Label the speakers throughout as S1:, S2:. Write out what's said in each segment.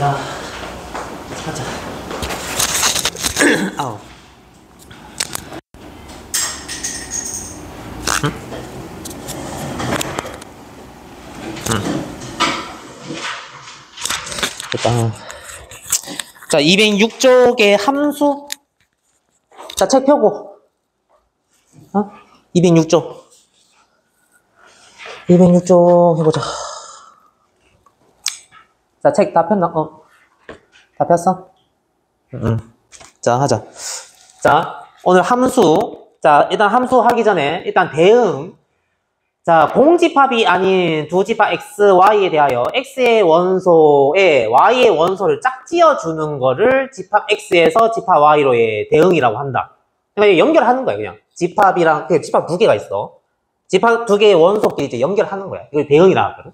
S1: 자, 가자. 아우. 일단 자, 206쪽의 함수. 자, 책 펴고. 206쪽. 206쪽 해보자. 자, 책 다 폈나? 다 폈어? 자, 하자. 자, 오늘 함수. 자, 일단 함수 하기 전에 일단 대응. 자, 공집합이 아닌 두 집합 x, y에 대하여 x의 원소에 y의 원소를 짝지어 주는 거를 집합 x에서 집합 y로의 대응이라고 한다. 그러니까 연결하는 거야, 그냥. 집합이랑, 집합 두 개가 있어. 집합 두 개의 원소끼리 이제 연결하는 거야. 이걸 대응이라고 하거든.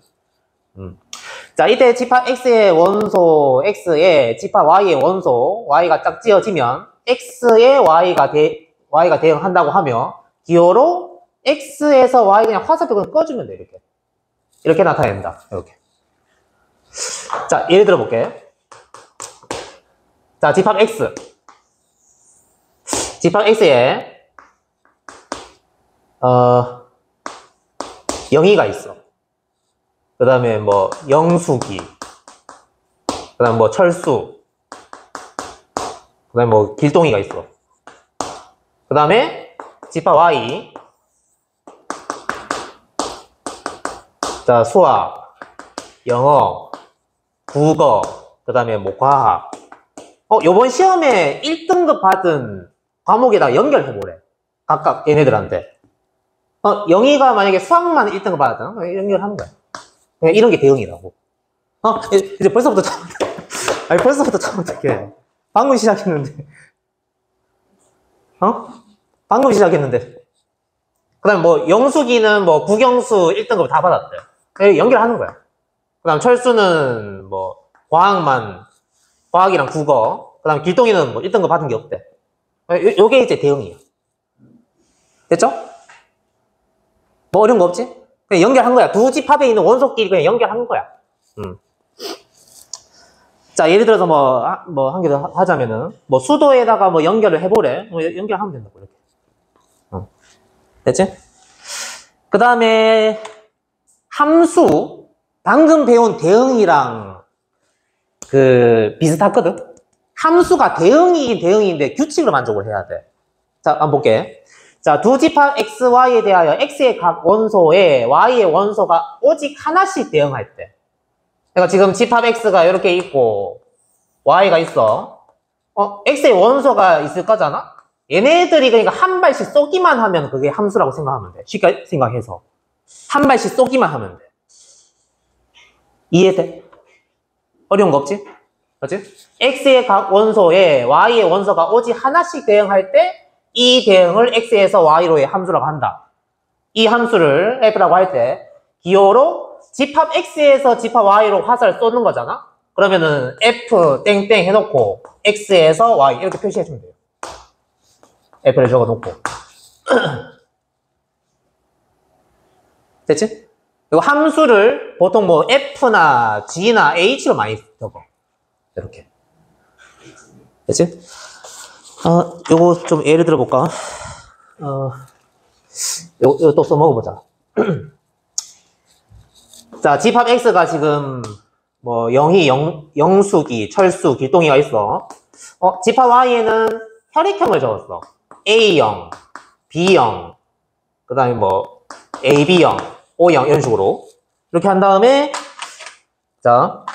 S1: 자, 이때 집합 x의 원소, x에 집합 y의 원소, y가 짝지어지면 x에 y가 대응한다고 하며 기호로 x에서 y 그냥 화살표 꺼주면 돼, 이렇게. 이렇게 나타낸다, 이렇게. 자, 예를 들어 볼게. 자, 집합 x. 집합 x에, 0이가 있어. 그 다음에 뭐, 영수기. 그 다음에 뭐, 철수. 그 다음에 뭐, 길동이가 있어. 그 다음에, 집합 y. 자, 수학, 영어, 국어, 그 다음에 뭐 과학. 요번 시험에 1등급 받은 과목에다 연결해보래. 각각 얘네들한테. 영희가 만약에 수학만 1등급 받았잖아. 연결하는 거야. 그냥 이런 게 대응이라고. 이제 벌써부터 처음, 아니, 벌써부터 처음 어떡해. 방금 시작했는데. 방금 시작했는데. 그 다음에 뭐, 영수기는 뭐, 국영수 1등급 다 받았대. 연결하는 거야. 그 다음 철수는 뭐 과학이랑 국어, 그 다음 길동이는 뭐 1등급 받은 게 없대. 요게 이제 대응이야. 됐죠? 뭐 어려운 거 없지? 그냥 연결한 거야. 두 집합에 있는 원소끼리 그냥 연결한 거야. 자, 예를 들어서 뭐 한 개 더 하자면은 뭐 수도에다가 뭐 연결을 해보래. 뭐 연결하면 된다고 이렇게. 됐지? 그 다음에 함수, 방금 배운 대응이랑 비슷하거든? 함수가 대응이긴 대응인데 규칙을 만족을 해야 돼. 자, 한번 볼게. 자, 두 집합 x, y에 대하여 x의 각 원소에 y의 원소가 오직 하나씩 대응할 때. 그러니까 지금 집합 x가 이렇게 있고 y가 있어. x의 원소가 있을 거잖아? 얘네들이 그러니까 한 발씩 쏘기만 하면 그게 함수라고 생각하면 돼. 쉽게 생각해서. 한 발씩 쏘기만 하면 돼. 이해돼? 어려운 거 없지? 그렇지? x의 각 원소에 y의 원소가 오직 하나씩 대응할 때 이 대응을 x에서 y로의 함수라고 한다. 이 함수를 f라고 할 때 기호로 집합 x에서 집합 y로 화살을 쏘는 거잖아? 그러면은 f 땡땡 해놓고 x에서 y 이렇게 표시해주면 돼요. f를 적어놓고. 됐지? 그리고 함수를 보통 뭐 f나 g나 h로 많이 적어. 이렇게. 됐지? 요거 좀 예를 들어볼까? 요거 또 써먹어보자. 자, 집합 x가 지금 뭐 영수기, 철수, 길동이가 있어. 집합 y에는 혈액형을 적었어. A형, B형, 그 다음에 뭐 AB형, O형 이런 식으로 이렇게 한 다음에 자,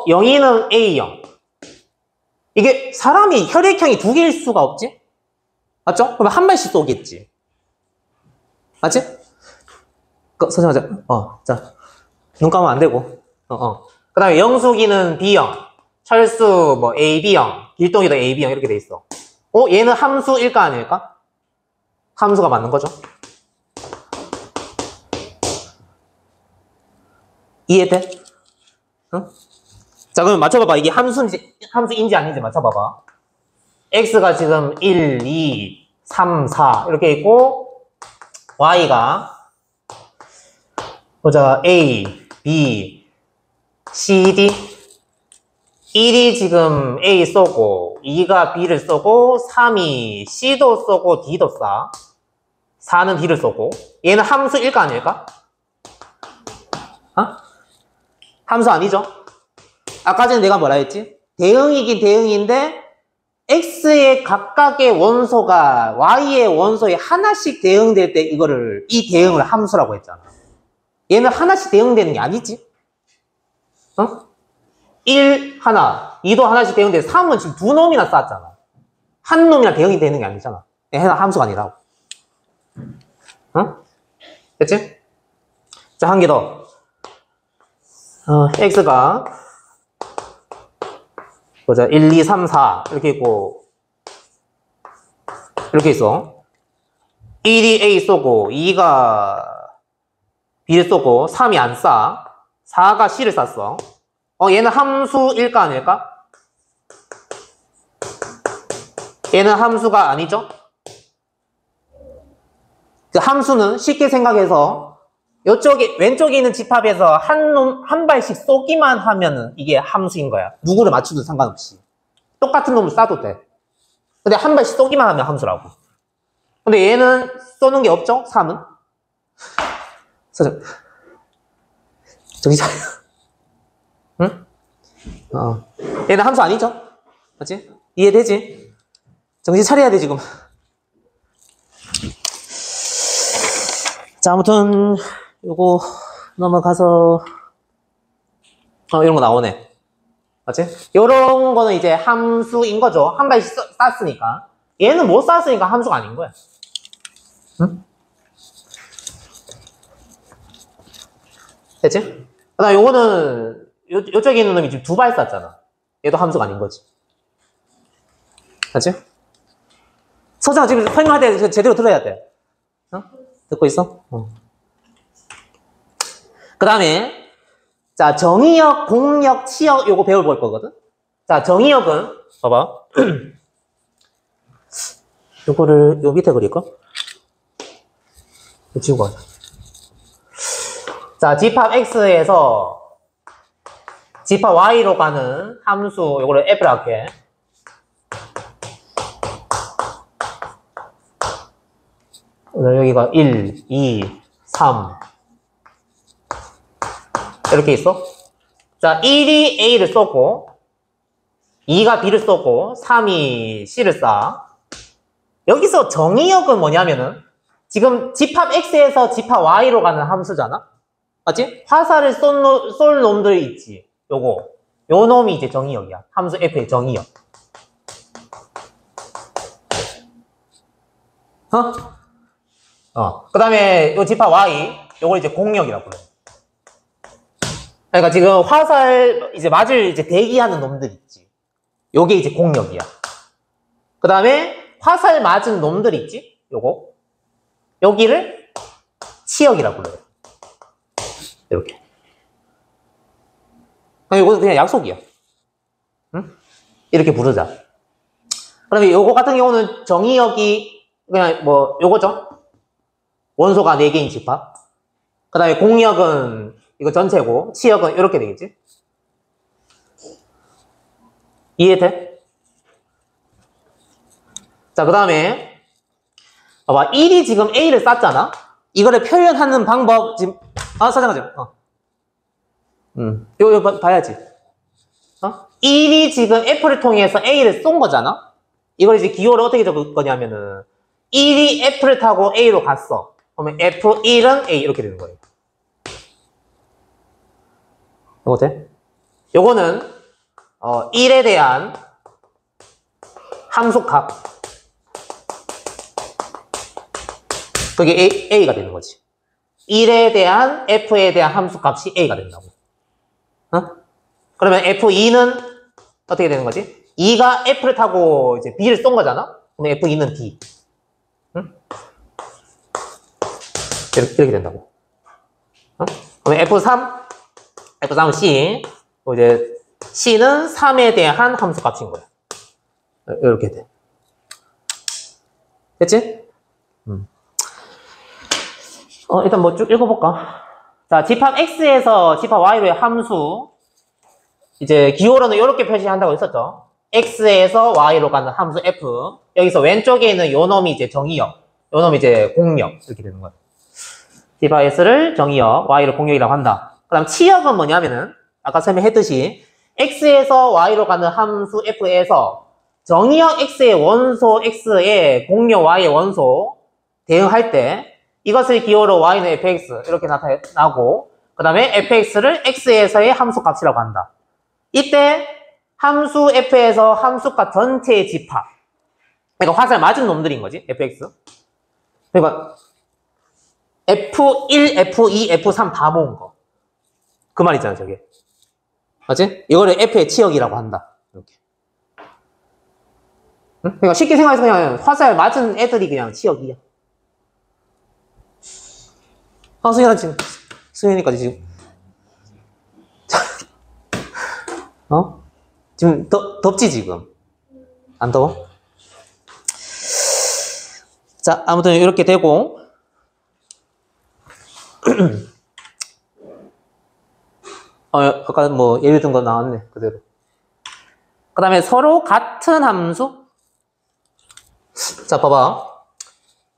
S1: 영희는 A형. 이게 사람이 혈액형이 두 개일 수가 없지? 맞죠? 그러면 한 발씩 쏘겠지. 맞지? 선생님, 자, 눈 감으면 안 되고. 그 다음에 영수기는 B형, 철수 뭐 AB형, 길동이도 AB형 이렇게 돼 있어. 얘는 함수일까 아닐까? 함수가 맞는 거죠. 이해돼? 응? 자, 그럼 맞춰봐봐. 이게 함수인지 아닌지 맞춰봐봐. x가 지금 1, 2, 3, 4 이렇게 있고 y가 보자 A, B, C, D 1이 지금 A 쏘고 2가 B를 쏘고 3이 C도 쏘고 D도 쏴. 4는 D를 쏘고 얘는 함수일까 아닐까? 어? 함수 아니죠? 아까 전에 내가 뭐라 했지? 대응이긴 대응인데 X의 각각의 원소가 Y의 원소에 하나씩 대응될 때 이거를 이 대응을 함수라고 했잖아. 얘는 하나씩 대응되는 게 아니지? 어? 1 하나, 2도 하나씩 대응돼. 3은 지금 두 놈이나 쌓았잖아. 한 놈이나 대응이 되는 게 아니잖아. 얘는 함수가 아니라고. 어? 됐지? 자, 한 개 더. x가 보자. 1, 2, 3, 4 이렇게 있고 이렇게 있어. 1이 A 쏘고 2가 B를 쏘고 3이 안 쏴. 4가 C를 쐈어. 얘는 함수일까 아닐까? 얘는 함수가 아니죠? 그 함수는 쉽게 생각해서 이쪽에 왼쪽에 있는 집합에서 한 발씩 쏘기만 하면은 이게 함수인 거야. 누구를 맞추든 상관없이. 똑같은 놈을 쏴도 돼. 근데 한 발씩 쏘기만 하면 함수라고. 근데 얘는 쏘는 게 없죠? 3은? 정신 차려. 응? 얘는 함수 아니죠? 맞지? 이해되지? 정신 차려야 돼, 지금. 자, 아무튼, 요거, 넘어가서, 이런 거 나오네. 맞지? 요런 거는 이제 함수인 거죠. 한 발씩 쐈으니까. 얘는 못 쐈으니까 함수가 아닌 거야. 응? 됐지? 그 다음 요거는, 요쪽에 있는 놈이 지금 두 발 쐈잖아. 얘도 함수가 아닌 거지. 맞지? 서장 지금 설명할 때 제대로 들어야 돼. 듣고 있어? 그 다음에, 자, 정의역, 공역, 치역, 요거 배워볼 거거든? 자, 정의역은, 봐봐. 요거를, 요 밑에 그릴까? 이거 지우고 가자. 자, 집합 X에서 집합 Y로 가는 함수, 요거를 F라 할게. 여기가 1, 2, 3 이렇게 있어. 자, 1이 A를 쏘고 2가 B를 쏘고 3이 C를 쏴. 여기서 정의역은 뭐냐면은 지금 집합 X에서 집합 Y로 가는 함수잖아. 맞지? 화살을 쏠 놈들 있지. 요거. 요 놈이 이제 정의역이야. 함수 F의 정의역. 그 다음에 요 집합 Y, 요걸 이제 공역이라고 불러요. 그러니까 지금 화살 이제 맞을 이제 대기하는 놈들 있지. 요게 이제 공역이야. 그 다음에 화살 맞은 놈들 있지. 요거. 여기를 치역이라고 불러요. 이렇게. 요거는 그냥 약속이야. 응? 이렇게 부르자. 그러면 요거 같은 경우는 정의역이 그냥 뭐 요거죠. 원소가 4개인 집합. 그 다음에 공역은 이거 전체고, 치역은 이렇게 되겠지? 이해돼? 자, 그 다음에, 봐봐. 1이 지금 A를 쐈잖아? 이거를 표현하는 방법, 지금, 사장님, 이거 봐야지. 1이 지금 F를 통해서 A를 쏜 거잖아? 이걸 이제 기호를 어떻게 적을 거냐면은, 1이 F를 타고 A로 갔어. 그러면 F1은 A 이렇게 되는 거예요. 이거 돼? 요거는 1에 대한 함수값 그게 A가 되는 거지. 1에 대한 F에 대한 함수값이 A가 된다고. 그러면 F2는 어떻게 되는 거지? 2가 F를 타고 이제 B를 쏜 거잖아? 그러면 F2는 D. 이렇게 된다고. 그러면 F3은 C. 이제 C는 3에 대한 함수값인 거야. 이렇게 돼. 됐지? 일단 뭐 쭉 읽어볼까? 자, 집합 X에서 집합 Y로의 함수. 이제 기호로는 이렇게 표시한다고 했었죠. x에서 y로 가는 함수 f. 여기서 왼쪽에 있는 요 놈이 이제 정의역, 요 놈이 이제 공역 이렇게 되는 거예요. 디바이스를 정의역, y를 공역이라고 한다. 그 다음 치역은 뭐냐면은 아까 설명했듯이 x에서 y로 가는 함수 f에서 정의역 x의 원소 x에 공역 y의 원소 대응할 때 이것을 기호로 y는 fx 이렇게 나타나고 그 다음에 fx를 x에서의 함수값이라고 한다. 이때 함수 f에서 함수값 전체의 집합. 그러니까 화살 맞은 놈들인 거지, fx. 그러니까 f1, f2, f3 다 모은 거. 그 말 있잖아, 저게. 맞지? 이거를 f의 치역이라고 한다. 이렇게. 응? 그러니까 쉽게 생각해서 그냥 화살 맞은 애들이 그냥 치역이야. 승현아 지금, 승현이까지 지금. 어? 지금 덥지, 지금? 안 더워? 자, 아무튼 이렇게 되고. 아까 뭐 예를 든 거 나왔네, 그대로. 그 다음에 서로 같은 함수. 자, 봐봐.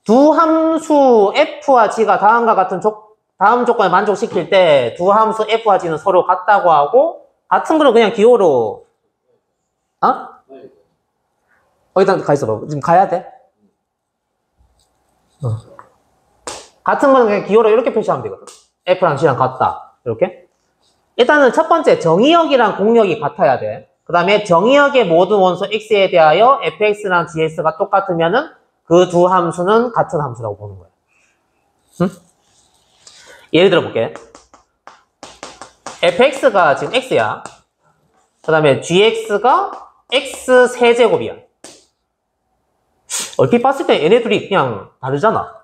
S1: 두 함수 f와 g가 다음과 같은 다음 조건에 만족시킬 때 두 함수 f와 g는 서로 같다고 하고 같은 거를 그냥 기호로 일단 가 있어봐. 지금 가야 돼? 같은 거는 그냥 기호로 이렇게 표시하면 되거든. f랑 g랑 같다. 이렇게. 일단은 첫 번째 정의역이랑 공역이 같아야 돼. 그 다음에 정의역의 모든 원소 x에 대하여 fx랑 gs가 똑같으면은 그 두 함수는 같은 함수라고 보는 거야. 응? 예를 들어 볼게. fx가 지금 x야. 그 다음에 gx가 x 세제곱이야. 얼핏 봤을 때 얘네들이 그냥 다르잖아.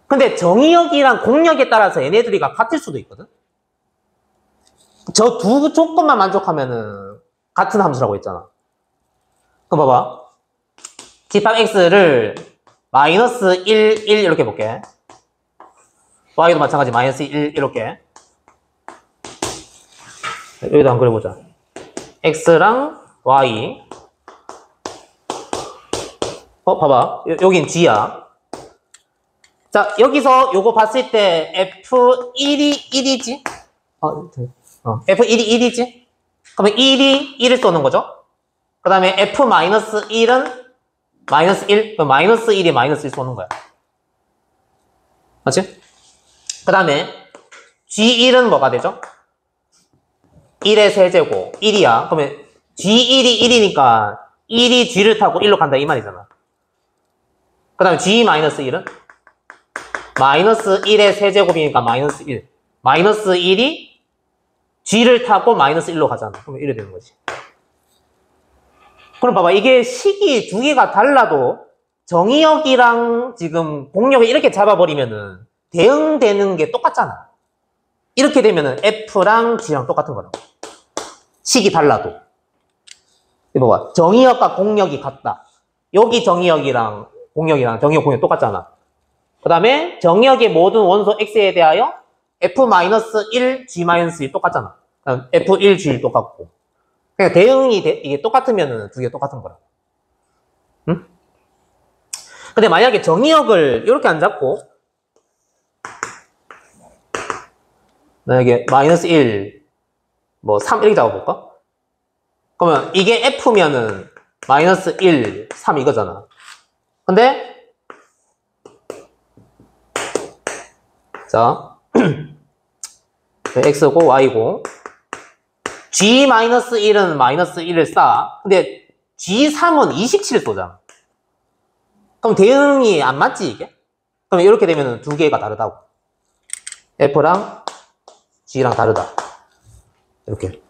S1: 근데 정의역이랑 공역에 따라서 얘네들이가 같을 수도 있거든. 저 두 조건만 만족하면은 같은 함수라고 했잖아. 그럼 봐봐. 집합 x를 마이너스 1, 1 이렇게 볼게. y도 마찬가지 마이너스 1 이렇게. 여기도 한번 그려보자. x랑 y. 봐봐. 여긴 g야. 자, 여기서 요거 봤을 때 f1이 1이지? f1이 1이지? 그러면 1이 1을 쏘는 거죠? 그 다음에 f-1은 마이너스 1? 그럼 마이너스 1이 마이너스 1 쏘는 거야. 맞지? 그 다음에 g1은 뭐가 되죠? 1의 세제곱 1이야. 그러면 g1이 1이니까 1이 g를 타고 1로 간다 이 말이잖아. 그 다음에 g-1은 마이너스 1의 세제곱이니까 마이너스 1. 마이너스 1이 g를 타고 마이너스 1로 가잖아. 그러면 이래 되는 거지. 그럼 봐봐. 이게 식이 두 개가 달라도 정의역이랑 지금 공역을 이렇게 잡아버리면은 대응되는 게 똑같잖아. 이렇게 되면은 F랑 G랑 똑같은 거라고. 식이 달라도. 이거 봐봐. 정의역과 공역이 같다. 여기 정의역이랑 공역이랑 정의역 공역 똑같잖아. 그 다음에 정의역의 모든 원소 X에 대하여 F-1, G-1 똑같잖아. F1, G 똑같고. 그냥 대응이 이게 똑같으면 두 개 똑같은 거라. 응? 근데 만약에 정의역을 이렇게 안 잡고 만약에 마이너스 1, 뭐 3 이렇게 잡아볼까? 그러면 이게 F면은 마이너스 1, 3 이거잖아. 근데 자 X고 Y고 G-1은 마이너스 1을 쏴. 근데 G3은 27을 쏘잖아. 그럼 대응이 안 맞지, 이게? 그럼 이렇게 되면 두 개가 다르다고. F랑 G랑 다르다. 이렇게.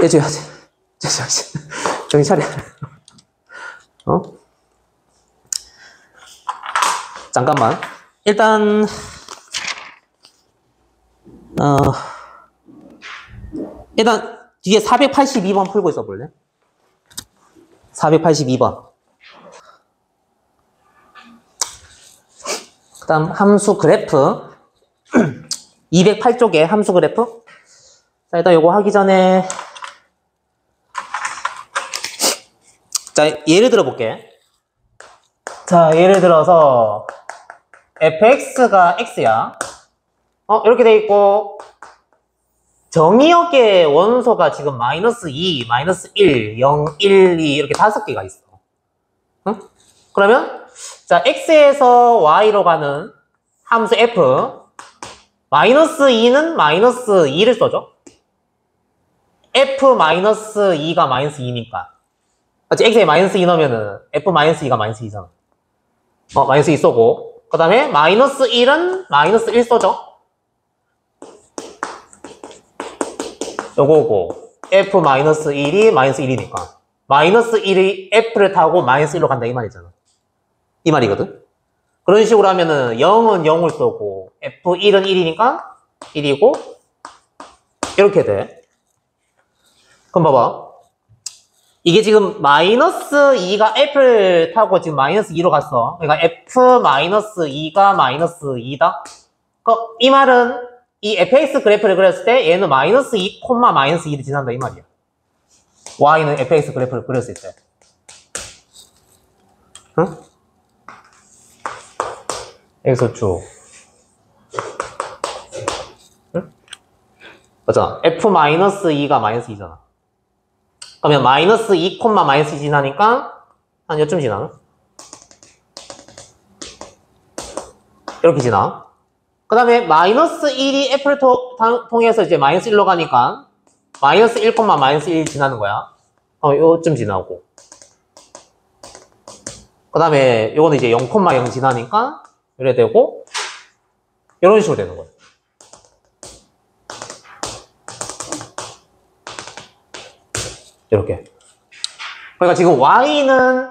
S1: 해줘야지. 정신 차려. 잠깐만. 일단, 일단 뒤에 482번 풀고 있어 볼래? 482번. 그 다음 함수 그래프 208쪽에 함수 그래프 자, 일단 요거 하기 전에. 자, 예를 들어 볼게. 자, 예를 들어서, fx가 x야. 이렇게 돼 있고, 정의역의 원소가 지금 마이너스 2, 마이너스 1, 0, 1, 2 이렇게 5개가 있어. 응? 그러면 자 x에서 y로 가는 함수 f 마이너스 2는 마이너스 2를 써줘. f 마이너스 2가 마이너스 2니까 맞지? x에 마이너스 2 넣으면은 f 마이너스 2가 마이너스 2잖아. 마이너스 2 써고 그 다음에 마이너스 1은 마이너스 1 써줘. 요거고 f 마이너스 1이 마이너스 1이니까 마이너스 1이 f를 타고 마이너스 1로 간다 이 말이잖아. 이 말이거든. 그런 식으로 하면은 0은 0을 쏘고 f1은 1이니까 1이고 이렇게 돼. 그럼 봐봐. 이게 지금 마이너스 2가 f를 타고 지금 마이너스 2로 갔어. 그러니까 f 마이너스 2가 마이너스 2다. 이 말은 이 fx 그래프를 그렸을 때 얘는 마이너스 2, 마이너스 2를 지난다 이 말이야. y는 fx 그래프를 그렸을 때. 응? 여기서 쭉. 응? 맞아. f 마이너스 2가 마이너스 2잖아. 그러면 마이너스 2, 마이너스 2 지나니까 한 요쯤 지나? 이렇게 지나. 그 다음에 마이너스 1이 f를 통해서 이제 마이너스 1로 가니까 마이너스 1, 마이너스 1 지나는 거야. 요쯤 지나고. 그 다음에 요거는 이제 0, 0 지나니까 이래 되고 이런 식으로 되는 거야. 이렇게. 그러니까 지금 y는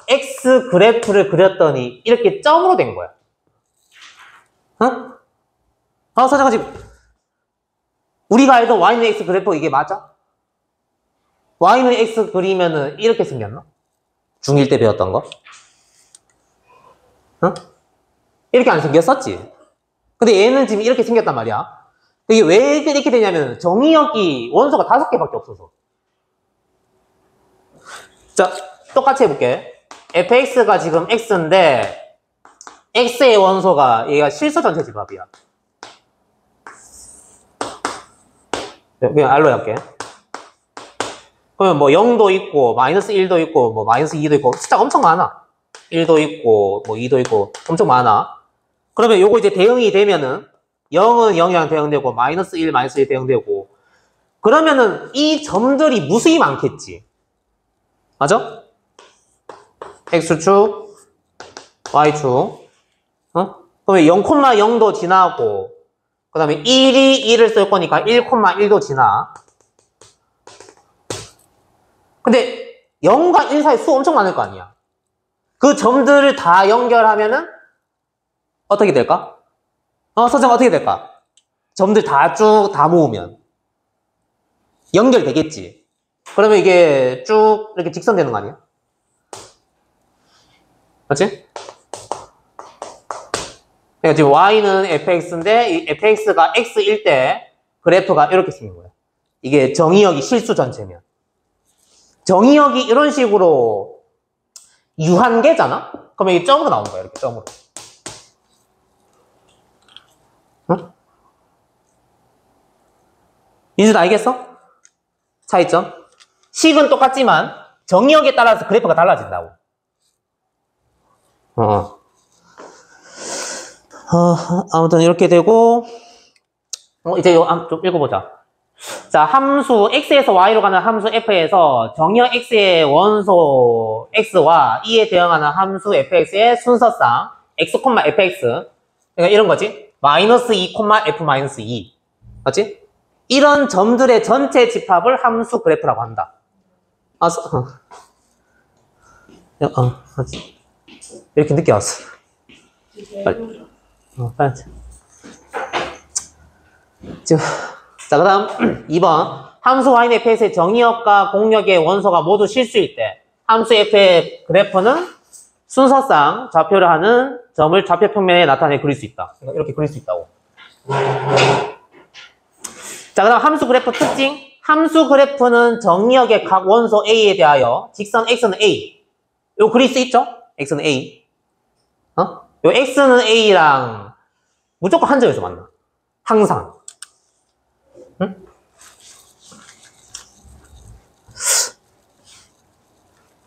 S1: x 그래프를 그렸더니 이렇게 점으로 된 거야. 응? 잠깐 지금 우리가 알던 y는 x 그래프 이게 맞아? y는 x 그리면은 이렇게 생겼나? 중1 때 배웠던 거? 응? 이렇게 안 생겼었지? 근데 얘는 지금 이렇게 생겼단 말이야. 이게 왜 이렇게 되냐면 정의역이 원소가 5개밖에 없어서. 자, 똑같이 해볼게. fx가 지금 x인데 x의 원소가 얘가 실수 전체 집합이야. 그냥 R로 할게. 그러면 뭐 0도 있고 마이너스 1도 있고 뭐 마이너스 2도 있고 숫자가 엄청 많아. 1도 있고 뭐 2도 있고 엄청 많아. 그러면 요거 이제 대응이 되면은 0은 0이랑 대응되고 마이너스 1, 마이너스 1 대응되고 그러면은 이 점들이 무수히 많겠지. 맞아? X축, Y축. 그러면 0, 0도 지나고 그 다음에 1이 1을 쓸 거니까 1, 1도 지나. 근데 0과 1 사이 수 엄청 많을 거 아니야. 그 점들을 다 연결하면은 어떻게 될까? 선생 어떻게 될까? 점들 다 모으면 연결되겠지. 그러면 이게 쭉 이렇게 직선 되는 거 아니야? 맞지? 그러니까 지금 y는 fx인데 이 fx가 x일 때 그래프가 이렇게 생긴 거야. 이게 정의역이 실수 전체면. 정의역이 이런 식으로 유한계잖아? 그러면 이게 점으로 나온 거야. 이렇게 점으로. 응? 민준 알겠어? 차이점? 식은 똑같지만 정의역에 따라서 그래프가 달라진다고. 아무튼 이렇게 되고 이제 이거 좀 읽어보자. 자, 함수 x에서 y로 가는 함수 f에서 정의역 x의 원소 x와 e에 대응하는 함수 fx의 순서상 x, fx 그러니까 이런 거지. 마이너스 2, f 마이너스 2 맞지? 이런 점들의 전체 집합을 함수 그래프라고 한다. 이렇게 늦게 왔어. 빨리. 빨리. 자, 그 다음 2번. 함수 y는 fx의 정의역과 공역의 원소가 모두 실수일 때 함수 f의 그래프는 순서상 좌표를 하는 점을 좌표 평면에 나타내 그릴 수 있다. 이렇게 그릴 수 있다고. 자, 그 다음 함수 그래프 특징. 함수 그래프는 정의역의 각 원소 A에 대하여 직선 X는 A. 요 그릴 수 있죠? X는 A. 요 X는 A랑 무조건 한 점에서 만나. 항상. 응?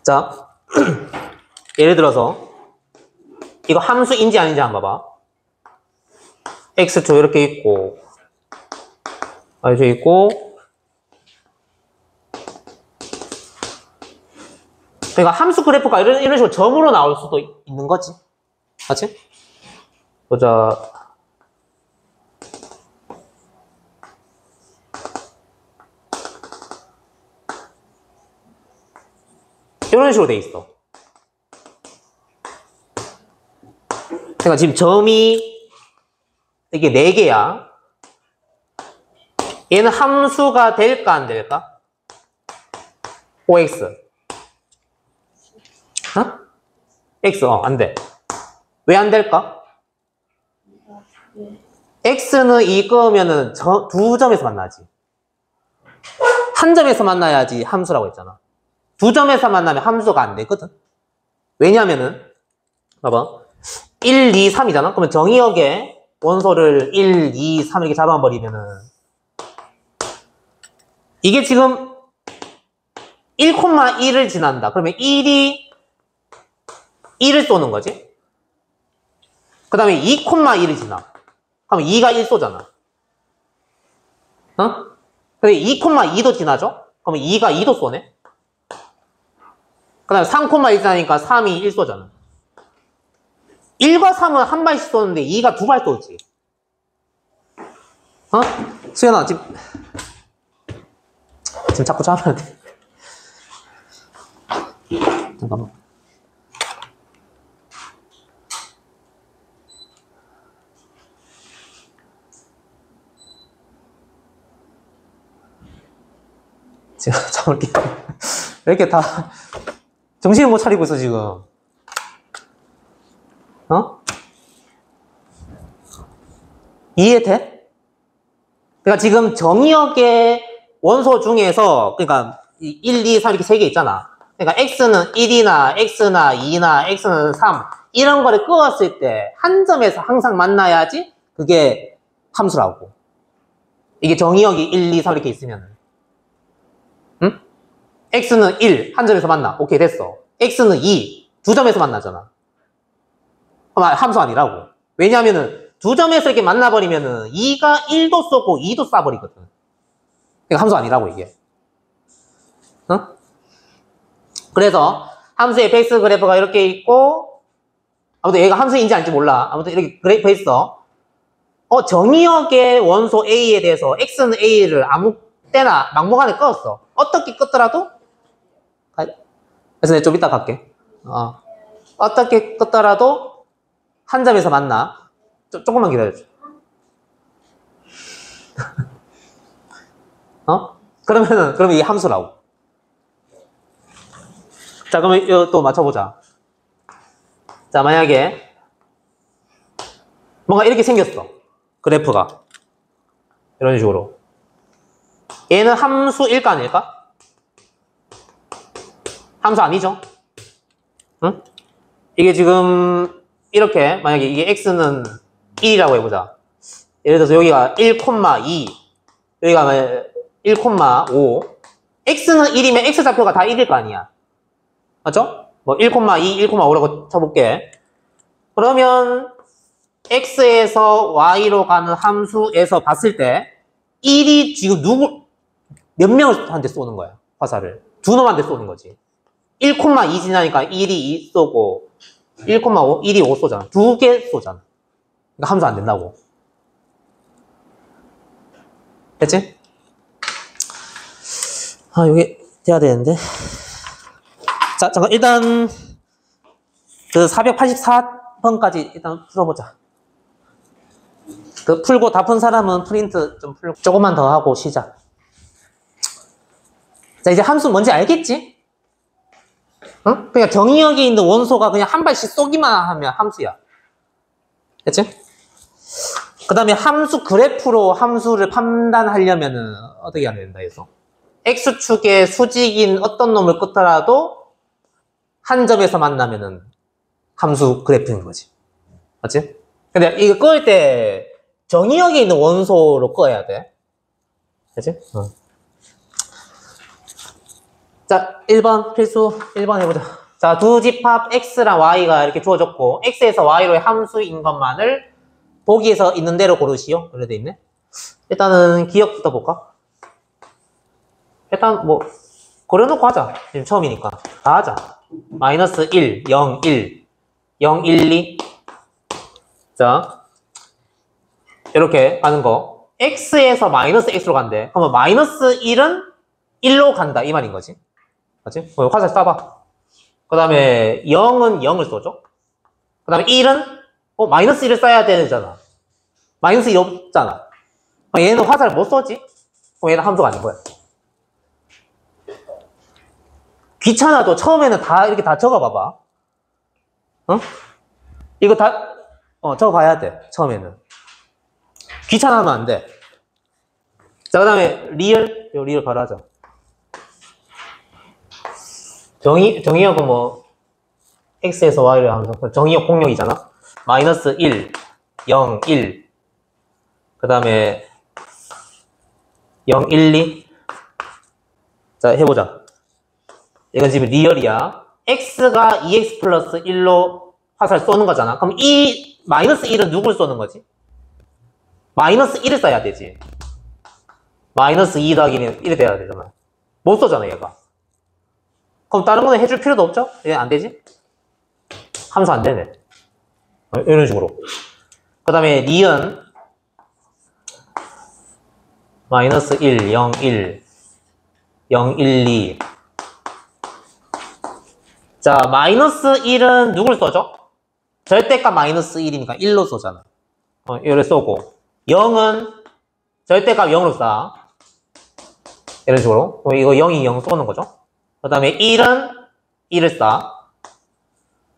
S1: 자, 예를 들어서 이거 함수인지 아닌지 한번 봐봐. X조 이렇게 있고 Y조 있고, 그러니까 함수 그래프가 이런 식으로 점으로 나올 수도 있는 거지. 맞지? 보자. 이런 식으로 돼 있어. 그러니까 지금 점이 이게 4개야. 얘는 함수가 될까 안 될까? OX. 어? X, 안 돼. 왜 안 될까? X는 이거면은 두 점에서 만나지. 한 점에서 만나야지 함수라고 했잖아. 두 점에서 만나면 함수가 안 되거든. 왜냐면은, 봐봐. 1, 2, 3이잖아? 그러면 정의역에 원소를 1, 2, 3 이렇게 잡아버리면은, 이게 지금 1,1을 지난다. 그러면 1이 1을 쏘는 거지. 그 다음에 2,1을 지나. 그럼 2가 1 쏘잖아. 어? 근데 2,2도 지나죠? 그러면 2가 2도 쏘네. 그 다음에 3,1 지나니까 3이 1 쏘잖아. 1과 3은 한 발씩 쏘는데 2가 두 발 쏘지. 어? 수연아, 지금 자꾸 잡아야 돼. 잠깐만. 제가 잡을게요. 왜 이렇게 다 정신을 못 차리고 있어 지금. 어? 이해돼? 그러니까 지금 정의역의 원소 중에서 그러니까 1, 2, 3 이렇게 3개 있잖아. 그러니까 x는 1이나 x나 2나 x는 3 이런 거를 끄었을 때 한 점에서 항상 만나야지 그게 함수라고. 이게 정의역이 1, 2, 3 이렇게 있으면 응? x는 1, 한 점에서 만나. 오케이, 됐어. x는 2, 두 점에서 만나잖아. 그럼 함수 아니라고. 왜냐면은 두 점에서 이렇게 만나버리면은 2가 1도 쏘고 2도 쏴버리거든. 그러니까 함수 아니라고 이게. 어? 그래서 함수의 베이스 그래프가 이렇게 있고, 아무튼 얘가 함수인지 아닌지 몰라. 아무튼 이렇게 그래프 있어. 정의역의 원소 A에 대해서 X는 A를 아무 때나 막무가내 껐어. 어떻게 껐더라도? 그래서 내가 좀 이따 갈게. 어떻게 껐더라도 한 점에서 만나. 조금만 기다려줘. 그러면 이 함수라고. 자, 그러면 이거 또 맞춰보자. 자, 만약에 뭔가 이렇게 생겼어. 그래프가. 이런 식으로. 얘는 함수일까 아닐까? 함수 아니죠? 응? 이게 지금 이렇게 만약에 이게 x는 1이라고 해보자. 예를 들어서 여기가 1,2 여기가 1,5 x는 1이면 x좌표가 다 1일 거 아니야. 맞죠? 뭐 1,2, 1,5라고 쳐볼게. 그러면 x에서 y로 가는 함수에서 봤을 때 1이 지금 몇 명한테 쏘는 거야, 화살을. 두 놈한테 쏘는 거지. 1,2 지나니까 1이 2 쏘고 1,5, 1이 5 쏘잖아. 두 개 쏘잖아. 그러니까 함수 안 된다고. 됐지? 여기 돼야 되는데. 자, 잠깐 일단 그 484번까지 일단 풀어보자. 그 풀고 다 푼 사람은 프린트 좀 풀고 조금만 더 하고 시작. 자, 이제 함수 뭔지 알겠지? 응? 그러니까 정의역에 있는 원소가 그냥 한 발씩 쏘기만 하면 함수야. 됐지? 그 다음에 함수 그래프로 함수를 판단하려면은 어떻게 하면 된다 해서 X축의 수직인 어떤 놈을 끄더라도 한 점에서 만나면은 함수 그래프인 거지. 맞지? 근데 이거 끌 때 정의역에 있는 원소로 꺼야 돼. 그치? 자, 1번 필수 1번 해보자. 자, 두 집합 X랑 Y가 이렇게 주어졌고 X에서 Y로의 함수인 것만을 보기에서 있는 대로 고르시오. 그래 돼 있네. 일단은 기억부터 볼까? 일단 뭐 고려놓고 하자. 지금 처음이니까 다 하자. 마이너스 1, 0, 1, 0, 1, 2. 자, 이렇게 가는 거. X에서 마이너스 X로 간대. 그러면 마이너스 1은 1로 간다 이 말인 거지. 맞지? 화살 쏴봐. 그 다음에 0은 0을 쏘죠. 그 다음에 1은 마이너스 1을 써야 되잖아. 마이너스 1이 없잖아. 얘는 화살을 못 쏘지? 그럼 얘는 함수가 아닌 거야. 귀찮아도 처음에는 다 이렇게 다 적어봐봐. 이거 다 적어봐야 돼. 처음에는. 귀찮아하면 안 돼. 자, 그 다음에 리얼 바로 하자. 정의역은 뭐 X에서 Y를 하면서 정의역 공역이잖아. 마이너스 1, 0, 1. 그 다음에 0, 1, 2. 자, 해보자. 이건 지금 리얼이야. X가 2X 플러스 1로 화살 쏘는 거잖아. 그럼 이 마이너스 1은 누굴 쏘는 거지? 마이너스 1을 써야 되지. 마이너스 2 더하기는 1이 돼야 되잖아. 못 쏘잖아, 얘가. 그럼 다른 거는 해줄 필요도 없죠? 얘 안 되지? 함수 안 되네. 이런 식으로. 그 다음에 니은 마이너스 1, 0, 1, 0, 1, 2. 자, 마이너스 1은 누굴 쏘죠? 절대값 마이너스 1이니까 1로 쏘잖아. 이를 쏘고 0은 절대값 0으로 쏴. 이런 식으로. 이거 0이 0 쏘는 거죠. 그 다음에 1은 1을 쏴.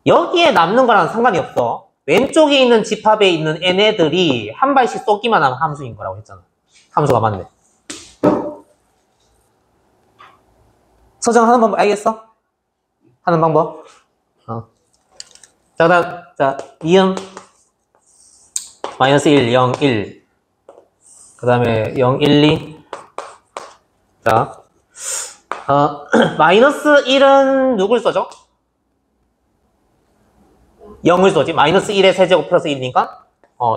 S1: 여기에 남는 거랑 상관이 없어. 왼쪽에 있는 집합에 있는 얘네들이 한 발씩 쏘기만 하면 함수인 거라고 했잖아. 함수가 맞네. 서정하는 방법 알겠어? 하는 방법. 자, 그 다음, 자, 이음 마이너스 1, 0, 1. 그 다음에 0, 1, 2. 자, 마이너스 1은 누굴 써죠? 0을 쏘지. 마이너스 1의 세제곱 플러스 1이니까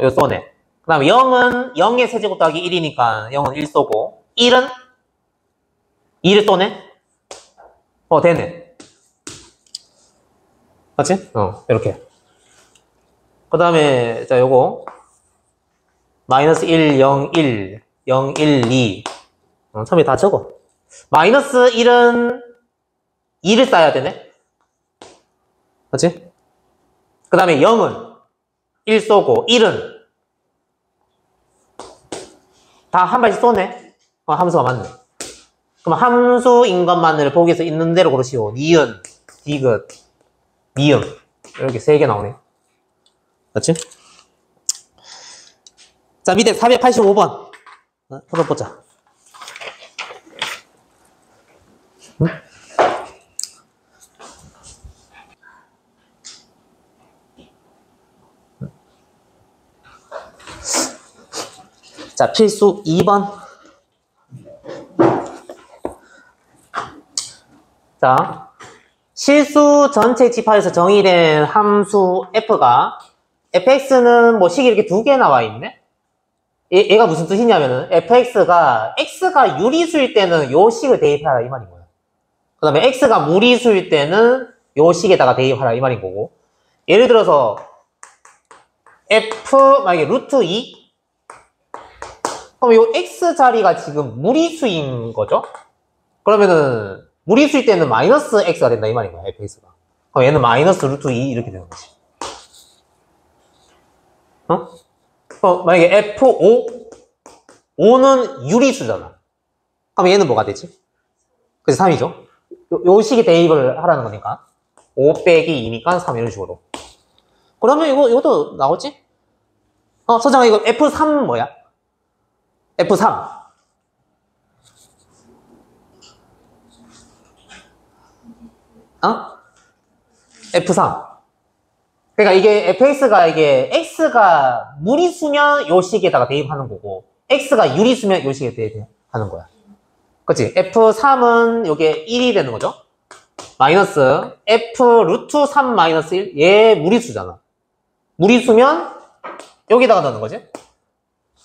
S1: 요 쏘네. 그 다음에 0은 0의 세제곱 더하기 1이니까 0은 1 쏘고 1은 2를 쏘네. 되네. 맞지? 이렇게. 그 다음에 자, 요거 마이너스 1, 0, 1, 0, 1, 2. 처음에 다 적어. 마이너스 1은 2를 써야 되네. 맞지? 그 다음에 0은 1 쏘고 1은 다 한 발씩 쏘네. 함수가 맞네. 그럼 함수인 것만을 보기에서 있는 대로 고르시오. 니은, 디귿, 미음. 이렇게 3개 나오네. 맞지? 자, 밑에 485번. 한번 보자. 응? 자, 필수 2번. 자, 실수 전체 집합에서 정의된 함수 f가 fx는 뭐 식이 이렇게 2개 나와 있네? 얘가 무슨 뜻이냐면은 fx가 x가 유리수일 때는 요 식을 대입하라 이 말인 거야. 그 다음에 x가 무리수일 때는 요 식에다가 대입하라 이 말인 거고. 예를 들어서 f 만약에 루트 2 그럼 요 x 자리가 지금 무리수인 거죠? 그러면은 무리수일 때는 마이너스 x가 된다 이 말인 거야, fx가. 그럼 얘는 마이너스 루트 2 이렇게 되는 거지. 만약에 f5 5는 유리수잖아. 그럼 얘는 뭐가 되지? 그래서 3이죠. 요 식에 대입을 하라는 거니까 5 빼기 2니까 3 이런 식으로. 그러면 이것도 나오지? 소정아, 이거 F3 뭐야? F3. F3. 그러니까 이게 fx가 이게 x가 무리수면 요 식에다가 대입하는 거고, x가 유리수면 요 식에 대입하는 거야. 그치? F3은 요게 1이 되는 거죠? 마이너스 F 루트 3 마이너스 1. 얘 무리수잖아. 무리수면 여기다가 넣는 거지?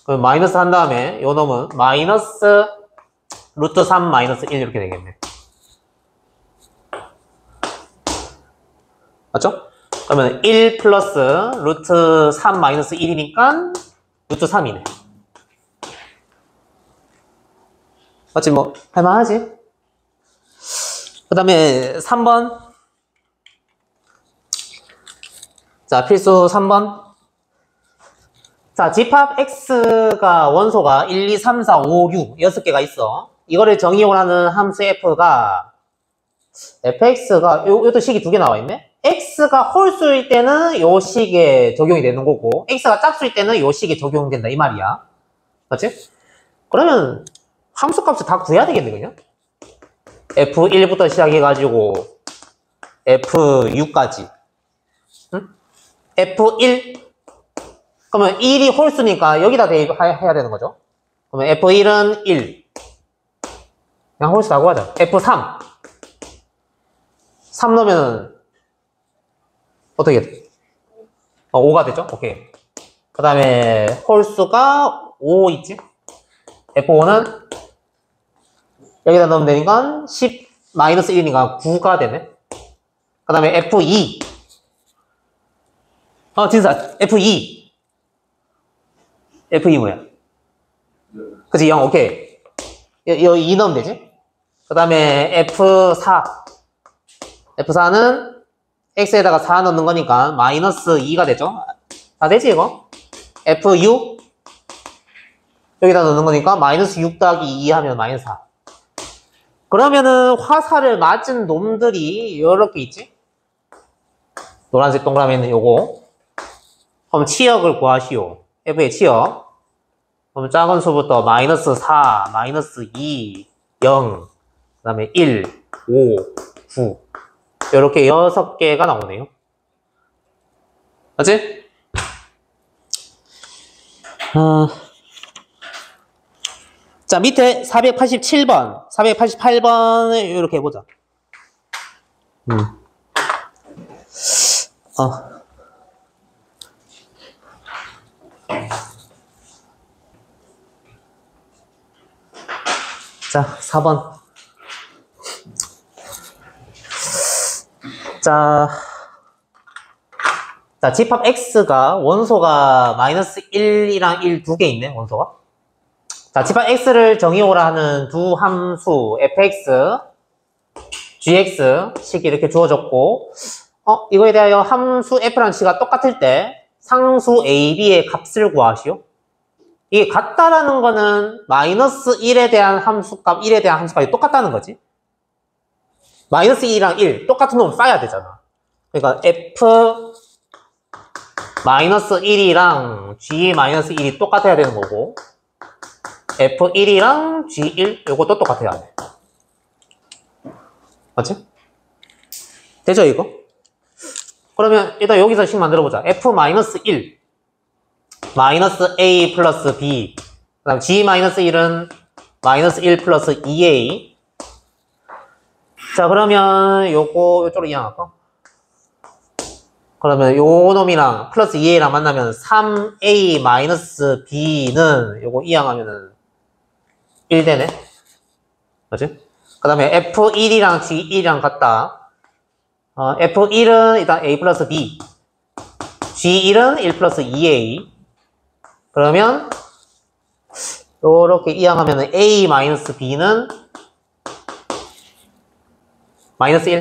S1: 그럼 마이너스 한 다음에 요 놈은 마이너스 루트 3 마이너스 1 이렇게 되겠네. 맞죠? 그러면 1 플러스 루트 3 마이너스 1이니까 루트 3이네. 맞지? 뭐 할만하지? 그 다음에 3번. 자, 필수 3번. 자, 집합 x가 원소가 1, 2, 3, 4, 5, 6 6개가 있어. 이거를 정의용을 하는 함수 f가 fx가 요것도 식이 2개 나와 있네. x가 홀수일 때는 요 식에 적용이 되는 거고, x가 짝수일 때는 요 식에 적용된다 이 말이야. 맞지? 그러면 함수 값을 다 구해야 되겠네, 그냥. f1부터 시작해가지고 f6까지. 응? f1 그러면 1이 홀수니까 여기다 대입해야 되는 거죠. 그러면 f1은 1. 그냥 홀수라고 하자. f3 3 넣으면 어떻게 돼? 5가 되죠? 오케이. 그 다음에 홀수가 5 있지? f5는 여기다 넣으면 되니까 10 마이너스 1이니까 9가 되네. 그 다음에 f2 진짜 f2 뭐야? 그치, 0, 오케이. 여기 2 넣으면 되지? 그 다음에 F4는 X에다가 4 넣는 거니까 마이너스 2가 되죠? 다 되지, 이거? F6 여기다 넣는 거니까 마이너스 6 더하기 2 하면 마이너스 4. 그러면은 화살을 맞은 놈들이 이렇게 있지? 노란색 동그라미는 요거. 그럼 치역을 구하시오. F의 치역. 그럼 작은 수부터 마이너스 4, 마이너스 2, 0, 그 다음에 1, 5, 9. 이렇게 6개가 나오네요. 맞지? 자, 밑에 487번, 488번을 이렇게 해보자. 자, 4번. 자, 집합 x가 원소가 마이너스 1이랑 1 2개 있네, 원소가. 자, 집합 x를 정의용으로 하는 두 함수 fx, gx 식이 이렇게 주어졌고, 이거에 대하여 함수 f라는 식이 똑같을 때 상수 a, b의 값을 구하시오. 이게 같다라는 거는 마이너스 1에 대한 함수값, 1에 대한 함수값이 똑같다는 거지. 마이너스 2랑 1 똑같은 놈을 쌓아야 되잖아. 그러니까 f 마이너스 1이랑 g 마이너스 1이 똑같아야 되는 거고, f1이랑 g1 요것도 똑같아야 돼. 맞지? 되죠, 이거? 그러면 일단 여기서 식 만들어보자. f 마이너스 1 마이너스 a 플러스 b, 그 다음 g 마이너스 1은 마이너스 1 플러스 2a. 자, 그러면 요쪽으로 이항할까? 그러면 요 놈이랑 플러스 2a랑 만나면 3a 마이너스 b는 요거 이항하면은 1 되네. 맞지? 그 다음에 f1이랑 g1이랑 같다. f1은 일단 a 플러스 b, g1은 1 플러스 2a. 그러면 요렇게 이항하면은 a 마이너스 b는 마이너스 1.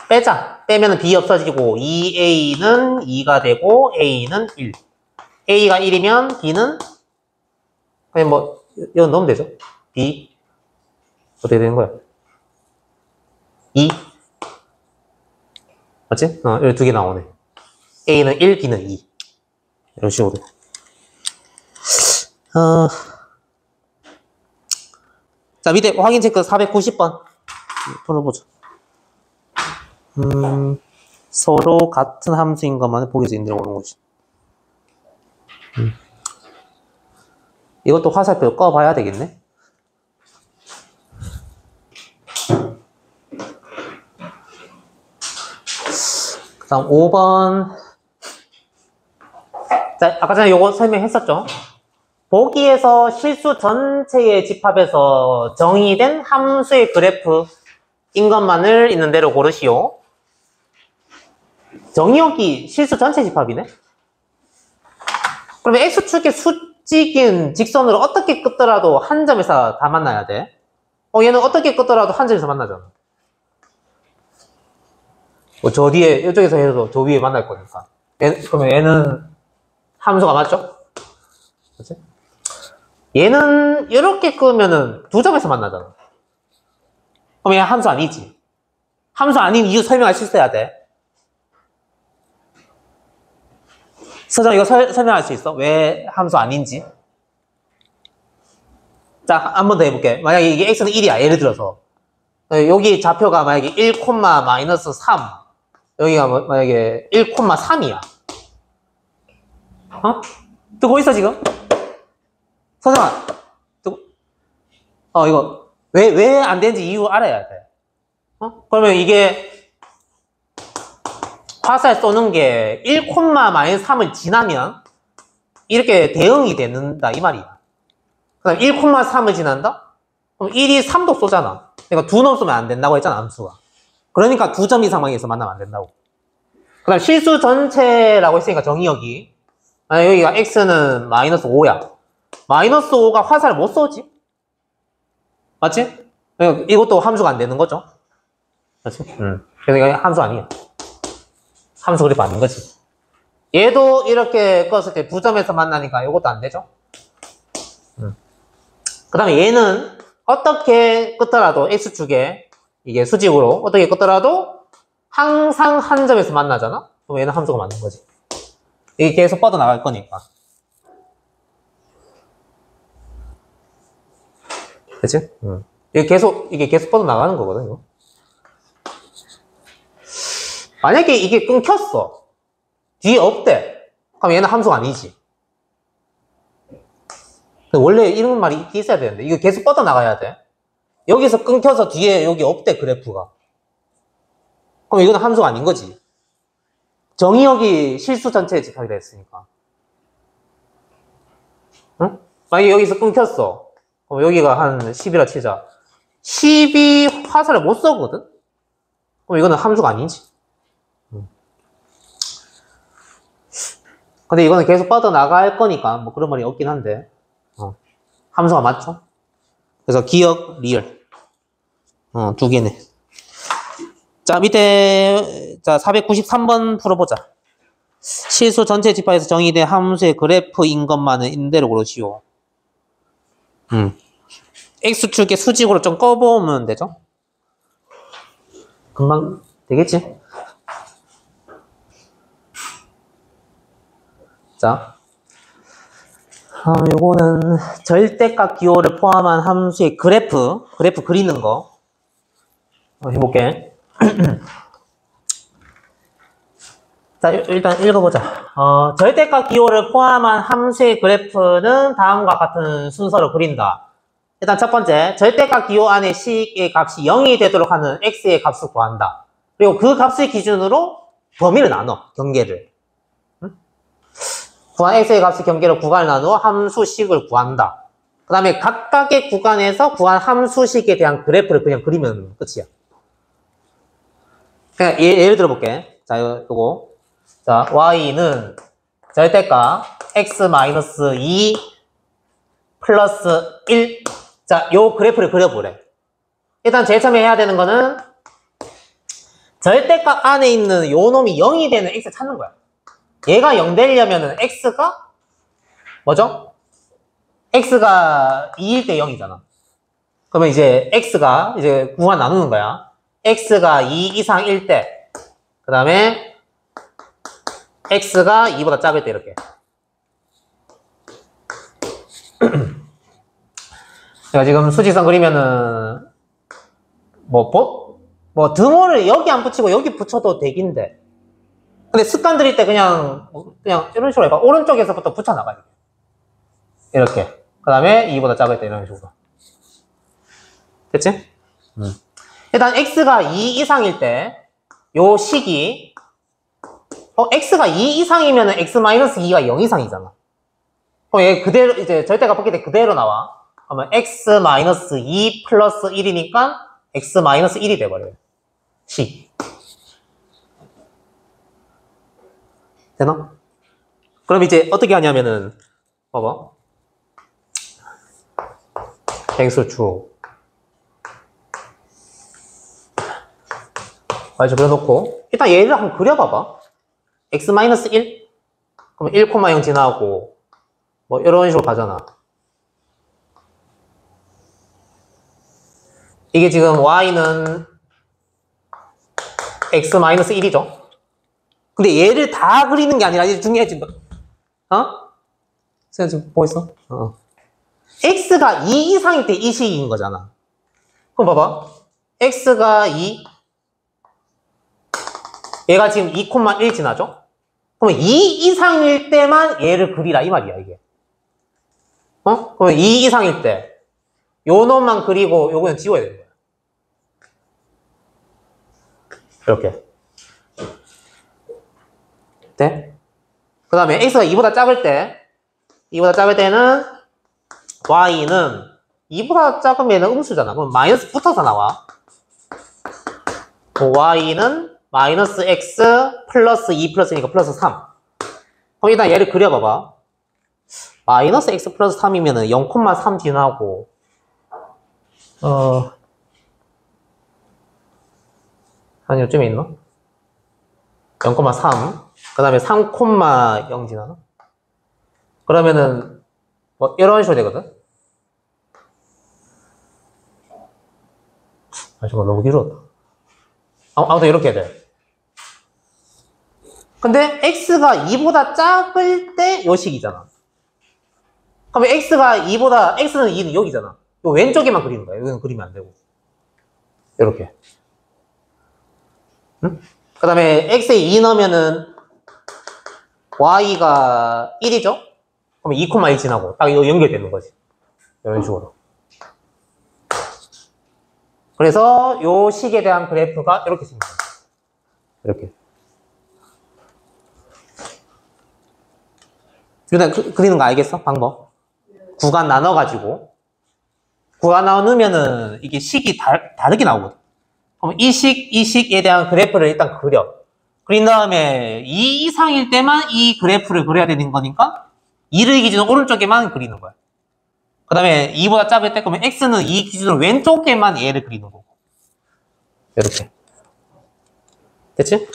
S1: 빼자. 빼면은 b 없어지고 2a는 2가 되고 a는 1. a가 1이면 b는 그냥 뭐 이거 넣으면 되죠. b 어떻게 되는 거야? 2. 맞지? 여기 두 개 나오네. a는 1, b는 2. 이런 식으로. 자, 밑에 확인 체크 490번. 풀어보죠. 서로 같은 함수인 것만을 보기에서 인대로 오는 거지. 이것도 화살표 꺼봐야 되겠네. 그 다음 5번. 자, 아까 전에 요거 설명했었죠? 보기에서 실수 전체의 집합에서 정의된 함수의 그래프인 것만을 있는 대로 고르시오. 정의역이 실수 전체 집합이네? 그러면 X축의 수직인 직선으로 어떻게 끄더라도 한 점에서 다 만나야 돼. 얘는 어떻게 끄더라도 한 점에서 만나잖아. 저 뒤에, 이쪽에서 해도 저 위에 만날 거니까. 그러면 얘는 함수가 맞죠? 그치? 얘는 이렇게 끄면은 두 점에서 만나잖아. 그럼 얘 함수 아니지. 함수 아닌 이유 설명할 수 있어야 돼. 서정 이거 설명할 수 있어? 왜 함수 아닌지? 자, 한 번 더 해볼게. 만약에 이게 x는 1이야. 예를 들어서. 여기 좌표가 만약에 1, 마이너스 3. 여기가 만약에 1, 3이야. 뜨고 있어, 지금? 서정아. 이거. 왜 안 되는지 이유 알아야 돼. 그러면 이게 화살 쏘는 게 1, 마이너스 3을 지나면 이렇게 대응이 되는다 이 말이야. 그다음 1, 3을 지난다? 그럼 1이 3도 쏘잖아. 그러니까 두 놈 쏘면 안 된다고 했잖아, 함수가. 그러니까 두 점 이상에서 만나면 안 된다고. 그다음 실수 전체라고 했으니까 정의역이 여기가 x는 마이너스 5야. 마이너스 5가 화살을 못 쏘지? 맞지? 이것도 함수가 안 되는 거죠? 맞지? 그래서 이거 함수 아니에요. 함수 그래프 아닌 거지. 얘도 이렇게 껐을 때 두 점에서 만나니까 이것도 안 되죠? 그 다음에 얘는 어떻게 끄더라도 x축에 이게 수직으로 어떻게 끄더라도 항상 한 점에서 만나잖아? 그럼 얘는 함수가 맞는 거지. 이게 계속 뻗어나갈 거니까. 그치? 이게 계속 뻗어나가는 거거든, 이거. 만약에 이게 끊겼어. 뒤에 없대. 그럼 얘는 함수가 아니지. 원래 이런 말이 있어야 되는데, 이거 계속 뻗어나가야 돼. 여기서 끊겨서 뒤에 여기 없대, 그래프가. 그럼 이거는 함수가 아닌 거지. 정의역이 실수 전체의 집합이라 했으니까. 응? 만약에 여기서 끊겼어. 그럼 여기가 한 10이라 치자. 10이 화살을 못 쏘거든? 그럼 이거는 함수가 아니지. 근데 이거는 계속 뻗어나갈 거니까 뭐 그런 말이 없긴 한데 함수가 맞죠? 그래서 기역, 리얼 두 개네. 자, 밑에 자 493번 풀어보자. 실수 전체 집합에서 정의된 함수의 그래프인 것만은 있는 대로 고르시오. X축의 수직으로 좀 꺼보면 되죠? 금방 되겠지? 자, 요거는 절대값 기호를 포함한 함수의 그래프 그리는 거 해볼게. 자, 일단 읽어보자. 절대값 기호를 포함한 함수의 그래프는 다음과 같은 순서로 그린다. 일단 첫 번째, 절대값 기호 안에 식의 값이 0이 되도록 하는 x의 값을 구한다. 그리고 그 값을 기준으로 범위를 나눠, 경계를. 구한 x의 값의 경계로 구간을 나누어 함수식을 구한다. 그 다음에 각각의 구간에서 구한 함수식에 대한 그래프를 그냥 그리면 끝이야. 그냥 예를 들어볼게. 자, 요거. 자, y는 절대값 x-2 플러스 1. 자, 요 그래프를 그려보래. 일단 제일 처음에 해야 되는 거는 절대값 안에 있는 요 놈이 0이 되는 x를 찾는 거야. 얘가 0 되려면은 x가 뭐죠? x가 2일 때 0이잖아. 그러면 이제 x가 이제 구간 나누는 거야. x가 2 이상 1 때, 그 다음에 x가 2보다 작을 때 이렇게. 내가 지금 수직선 그리면은, 등호를 여기 안 붙이고 여기 붙여도 되긴데. 근데 습관 들일 때 그냥 이런 식으로 해봐. 오른쪽에서부터 붙여나가야 돼. 이렇게. 그 다음에 2보다 작을 때 이런 식으로. 됐지? 일단 x가 2 이상일 때, 요 식이, x가 2 이상이면은 x-2가 0 이상이잖아. 그럼 얘 그대로, 이제 절대값 바뀔 때 그대로 나와. 그러면 x-2 플러스 1이니까 x-1이 돼버려요. 식. 되나? 그럼 이제 어떻게 하냐면은, 봐봐. 행수축. 이렇게 그려놓고, 일단 얘를 한번 그려봐봐. x-1? 그러면 1,0 지나고, 뭐, 이런 식으로 가잖아. 이게 지금 y는 x-1이죠? 근데 얘를 다 그리는 게 아니라, 이제 중요해, 지금. 선생님 지금 보고 있어? x가 2 이상일 때 이 식인 거잖아. 그럼 봐봐. x가 2, 얘가 지금 2,1 지나죠? 그러면 2 이상일 때만 얘를 그리라, 이 말이야, 이게. 그러면 2 이상일 때, 요 놈만 그리고 요거는 지워야 되는 거야. 이렇게. 네? 그 다음에 x가 2보다 작을 때는 y는 2보다 작으면 음수잖아. 그럼 마이너스 붙어서 나와. y는 마이너스 x 플러스 2 플러스니까 플러스 3. 그럼 일단 얘를 그려봐봐. 마이너스 x 플러스 3이면은 0,3 지나고, 한 요쯤에 있나? 0,3. 그 다음에 3,0 지나나? 그러면은, 뭐, 이런 식으로 되거든? 정말 너무 길었다. 아무튼 이렇게 돼. 근데 x가 2보다 작을 때 요 식이잖아. 그러면 x는 2는 여기잖아. 요 왼쪽에만 그리는 거야. 여기는 그리면 안 되고. 이렇게. 응? 그 다음에 x에 2 넣으면은 y가 1이죠? 그러면 2,1 지나고 딱 이거 연결되는 거지. 이런 식으로. 그래서 요 식에 대한 그래프가 이렇게 생겨요. 이렇게. 유나 그리는 거 알겠어? 방법. 구간 나눠가지고. 구간 나누면은 이게 식이 다르게 나오거든. 그럼 이 식에 대한 그래프를 일단 그려. 그린 다음에 2 이상일 때만 이 그래프를 그려야 되는 거니까 2를 기준으로 오른쪽에만 그리는 거야. 그 다음에 2보다 작을 때 그러면 x는 2 기준으로 왼쪽에만 얘를 그리는 거고. 이렇게. 됐지?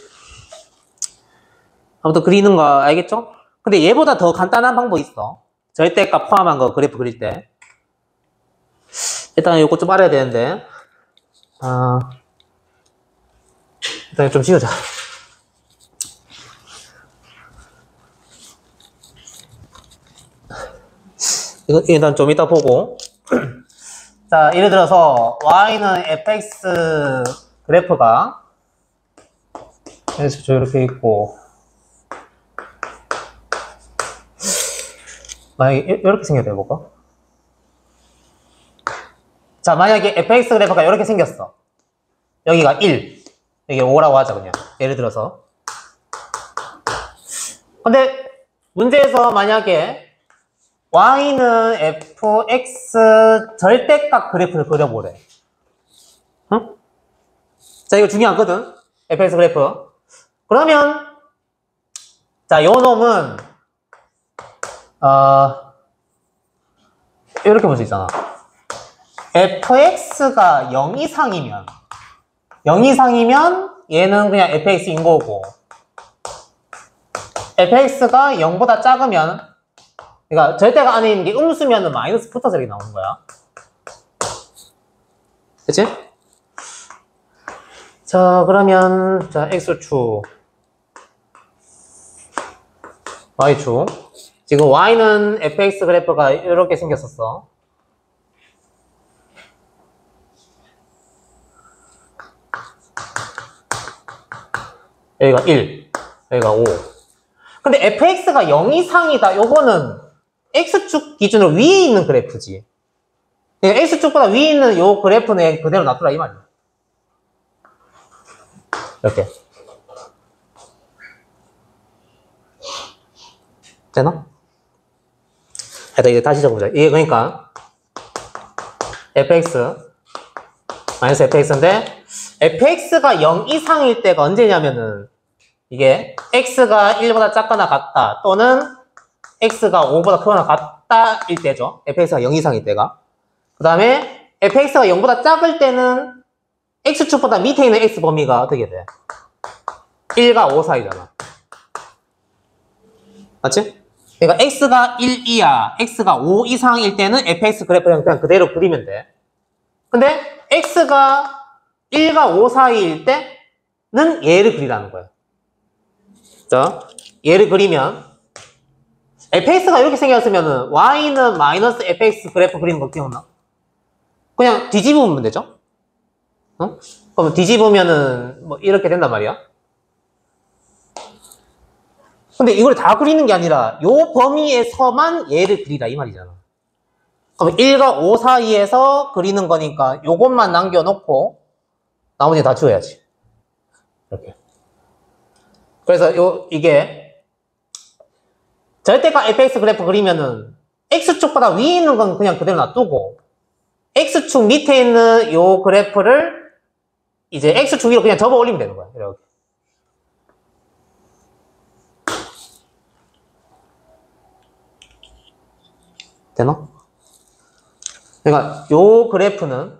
S1: 아무튼 그리는 거 알겠죠? 근데 얘보다 더 간단한 방법이 있어. 절대값 포함한 거 그래프 그릴 때. 일단 이거 좀 알아야 되는데. 일단 좀 지우자. 이거 일단 좀 이따 보고. 자, 예를 들어서 y는 fx 그래프가 그래서 이렇게 있고, 만약에 이렇게 생겨도 해볼까? 자, 만약에 fx 그래프가 이렇게 생겼어. 여기가 1, 여기 5라고 하자, 그냥. 예를 들어서. 근데 문제에서 만약에 y는 fx 절대값 그래프를 그려보래. 응? 자, 이거 중요하거든. fx 그래프. 그러면 자, 요 놈은 이렇게 볼 수 있잖아. fx가 0 이상이면 얘는 그냥 fx인 거고, fx가 0보다 작으면, 그러니까 절대가 안에 있는 게 음수면은 마이너스 붙어서 이렇게 나오는 거야. 그치? 자, 그러면 자, x축, y축. 지금 y는 fx 그래프가 이렇게 생겼었어. 여기가 1, 여기가 5. 근데 fx가 0 이상이다. 요거는 x축 기준으로 위에 있는 그래프지. 그러니까 x축보다 위에 있는 요 그래프는 그대로 놔두라 이 말이야. 이렇게. 되나? 일단 이제 다시 적어보자. 이게 그러니까 fx 마이너스 fx인데 fx가 0 이상일 때가 언제냐면은 이게 x가 1보다 작거나 같다 또는 x가 5보다 크거나 같다일 때죠. fx가 0 이상일 때가. 그 다음에 fx가 0보다 작을 때는 x축보다 밑에 있는 x 범위가 어떻게 돼? 1과 5 사이잖아. 맞지? 그러니까 x가 1 이하, x가 5 이상일 때는 fx 그래프를 그냥 그대로 그리면 돼. 근데 x가 1과 5 사이일 때는 얘를 그리라는 거야. 자, 얘를 그리면 fx가 이렇게 생겼으면 y는 마이너스 fx 그래프 그리는 거 기억나? 그냥 뒤집으면 되죠? 어? 그럼 뒤집으면은 뭐 이렇게 된단 말이야. 근데 이걸 다 그리는 게 아니라 요 범위에서만 얘를 그리라 이 말이잖아. 그럼 1과 5 사이에서 그리는 거니까 요것만 남겨놓고 나머지 다 지워야지. 이렇게. 그래서 이게 절대값 fx 그래프 그리면은 x축보다 위에 있는 건 그냥 그대로 놔두고 x축 밑에 있는 요 그래프를 이제 x축 위로 그냥 접어 올리면 되는 거야. 이렇게. 되나? 그러니까 요 그래프는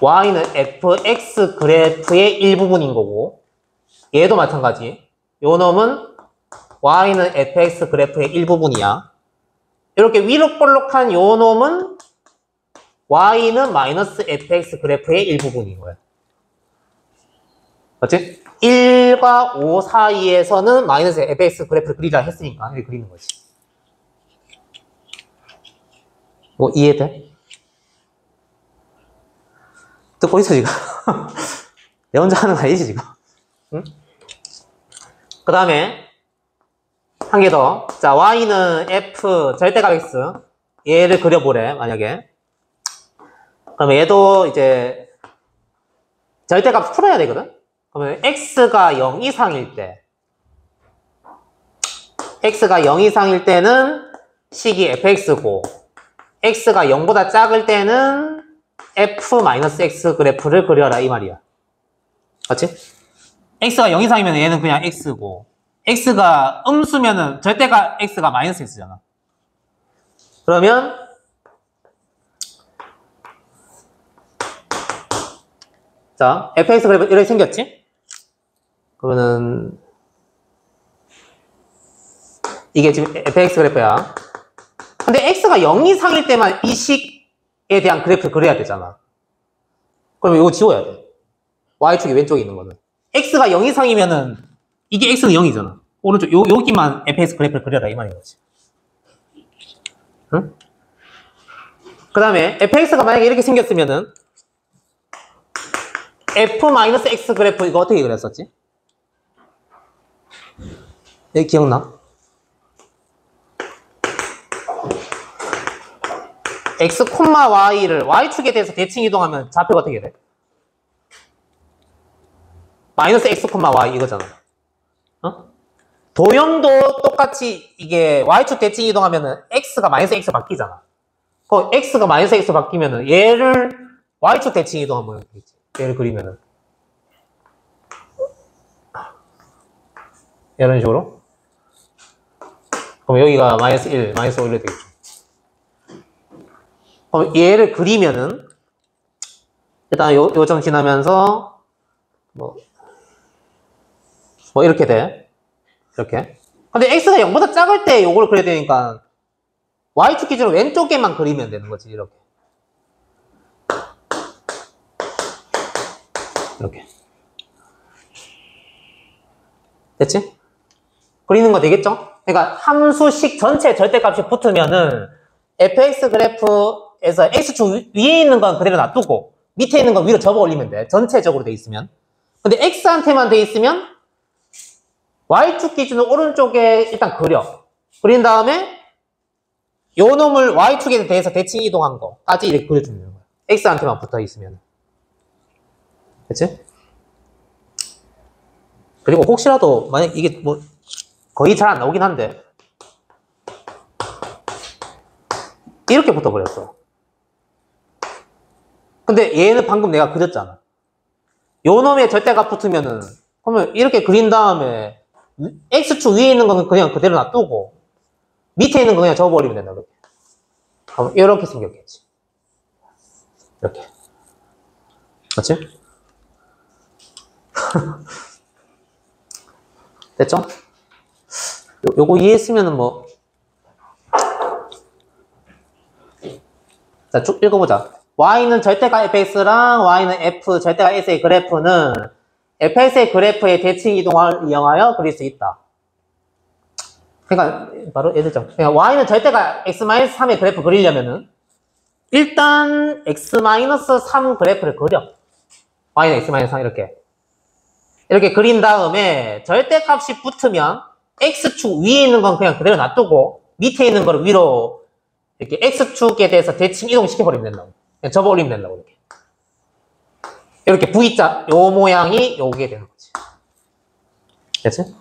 S1: y는 fx 그래프의 일부분인 거고 얘도 마찬가지. 요 놈은 y는 fx 그래프의 일부분이야. 이렇게 위로 볼록한 요 놈은 y는 마이너스 fx 그래프의 일부분인 거야. 맞지? 1과 5 사이에서는 마이너스 fx 그래프를 그리라 했으니까 이렇게 그리는 거지. 뭐 이해돼? 듣고 있어 지금. 내 혼자 하는 거 아니지 지금. 응? 그 다음에 한 개 더. 자, y는 f 절대값 x 얘를 그려보래 만약에. 그러면 얘도 이제 절대값 풀어야 되거든. 그러면 x가 0 이상일 때 x가 0 이상일 때는 식이 fx고 x가 0보다 작을 때는 f-x 그래프를 그려라 이 말이야. 맞지? x가 0 이상이면 얘는 그냥 x고 x가 음수면은 절대가 x가 마이너스 x잖아. 그러면 자 fx 그래프 이렇게 생겼지? 그러면은 이게 지금 fx 그래프야. 근데 x가 0 이상일 때만 이 식에 대한 그래프를 그려야 되잖아. 그럼 이거 지워야 돼. y축이 왼쪽에 있는 거는. x가 0 이상이면은 이게 x는 0이잖아. 오른쪽 여기만 fx 그래프를 그려라 이 말인 거지. 응? 그 다음에 fx가 만약에 이렇게 생겼으면은 f-x 그래프 이거 어떻게 그렸었지? 여기 기억나? x, y를 y축에 대해서 대칭 이동하면 좌표가 어떻게 돼? 마이너스 x, y 이거잖아. 어? 도형도 똑같이 이게 y축 대칭 이동하면은 x가 마이너스 x 바뀌잖아. 그 x가 마이너스 x 바뀌면은 얘를 y축 대칭 이동하면 되겠지. 얘를 그리면은 이런 식으로. 그럼 여기가 마이너스 1, 마이너스 5 이렇게 되겠죠. 그럼 얘를 그리면은 일단 요점 지나면서 뭐 이렇게 돼. 이렇게. 근데 x가 0보다 작을 때 요걸 그려야 되니까 y축 기준으로 왼쪽에만 그리면 되는 거지. 이렇게. 이렇게. 됐지? 그리는 거 되겠죠? 그러니까 함수식 전체 절대값이 붙으면은 fx 그래프에서 x축 위에 있는 건 그대로 놔두고 밑에 있는 건 위로 접어 올리면 돼. 전체적으로 돼 있으면. 근데 x한테만 돼 있으면 y축 기준으로 오른쪽에 일단 그려. 그린 다음에 요 놈을 y축에 대해서 대칭 이동한 거까지 이렇게 그려주는 거야. x한테만 붙어 있으면. 그치? 그리고 혹시라도 만약 이게 뭐 거의 잘 안 나오긴 한데 이렇게 붙어버렸어. 근데 얘는 방금 내가 그렸잖아. 요 놈의 절대값 붙으면은 그러면 이렇게 그린 다음에 x축 위에 있는 건 그냥 그대로 놔두고 밑에 있는 거 그냥 접어버리면 된다. 이렇게. 그럼 이렇게 생겼겠지. 이렇게. 맞지? 됐죠? 요거 이해했으면은 뭐. 자, 쭉 읽어보자. y는 절대가 fx랑 y는 f, 절대가 s의 그래프는 fx의 그래프의 대칭 이동을 이용하여 그릴 수 있다. 그러니까, 바로 예를 들자. 그러니까 y는 절대가 x-3의 그래프 그리려면은 일단 x-3 그래프를 그려. y는 x-3 이렇게. 이렇게 그린 다음에 절대값이 붙으면 x축 위에 있는 건 그냥 그대로 놔두고 밑에 있는 걸 위로 이렇게 x축에 대해서 대칭 이동시켜버리면 된다고. 그냥 접어올리면 된다고. 이렇게. 이렇게 V자, 요 모양이 요게 되는 거지. 됐지?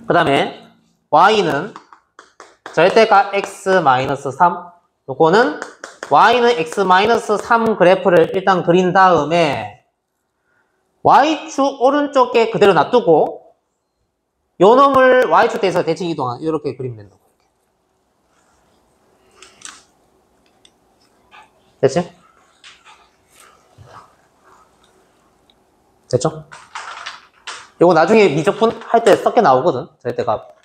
S1: 그 다음에 y는 절대가 x-3 요거는 y는 x-3 그래프를 일단 그린 다음에 y축 오른쪽에 그대로 놔두고 요 놈을 y축 대해서 대칭 이동한 이렇게 그리면 된다고. 됐지? 됐죠? 요거 나중에 미적분 할 때 섞여 나오거든. 절대값.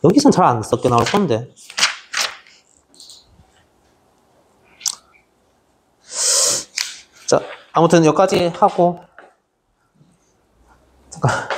S1: 여기선 잘 안 섞여 나올 건데. 자, 아무튼 여기까지 하고 잠깐